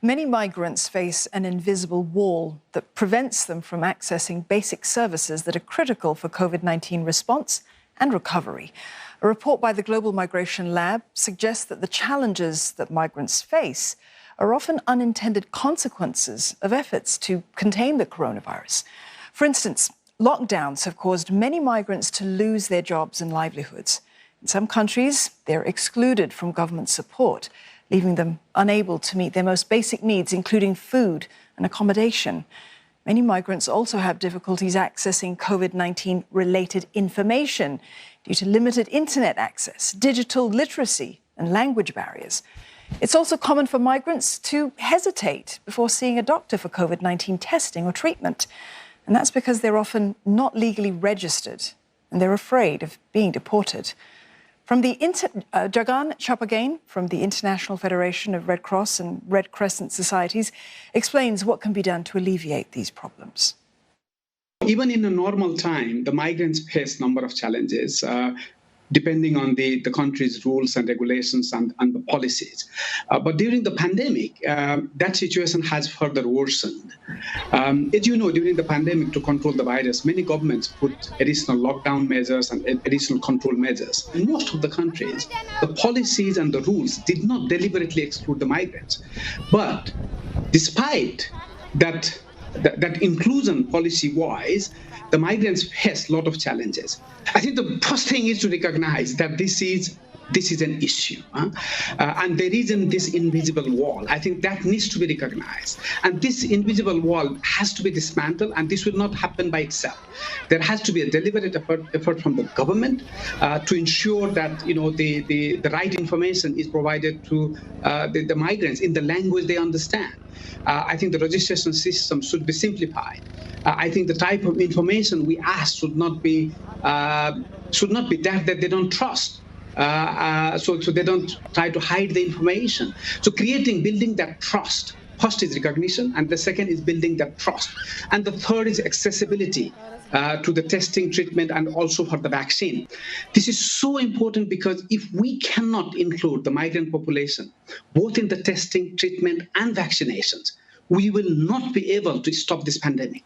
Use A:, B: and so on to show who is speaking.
A: Many migrants face an invisible wall that prevents them from accessing basic services that are critical for COVID-19 response and recovery. A report by the Global Migration Lab suggests that the challenges that migrants face are often unintended consequences of efforts to contain the coronavirus. For instance, lockdowns have caused many migrants to lose their jobs and livelihoods. In some countries, they're excluded from government support, leaving them unable to meet their most basic needs, including food and accommodation. Many migrants also have difficulties accessing COVID-19 related information due to limited internet access, digital literacy, and language barriers. It's also common for migrants to hesitate before seeing a doctor for COVID-19 testing or treatment. And that's because they're often not legally registered and they're afraid of being deported. From the Jagan Chapagain from the International Federation of Red Cross and Red Crescent Societies explains what can be done to alleviate these problems.
B: Even in a normal time, the migrants face a number of challenges, depending on the country's rules and regulations and the policies. But during the pandemic, that situation has further worsened. As you know, during the pandemic, to control the virus, many governments put additional lockdown measures and additional control measures. In most of the countries, the policies and the rules did not deliberately exclude the migrants. But despite that inclusion policy-wise, the migrants face a lot of challenges. I think the first thing is to recognize that this is an issue, and there isn't this invisible wall. I think that needs to be recognized, and this invisible wall has to be dismantled, and this will not happen by itself. There has to be a deliberate effort from the government to ensure that the right information is provided to the migrants in the language they understand. I think the registration system should be simplified. I think the type of information we ask should not be that they don't trust. So they don't try to hide the information. So building that trust. First is recognition, and the second is building that trust. And the third is accessibility to the testing, treatment, and also for the vaccine. This is so important because if we cannot include the migrant population, both in the testing, treatment, and vaccinations, we will not be able to stop this pandemic.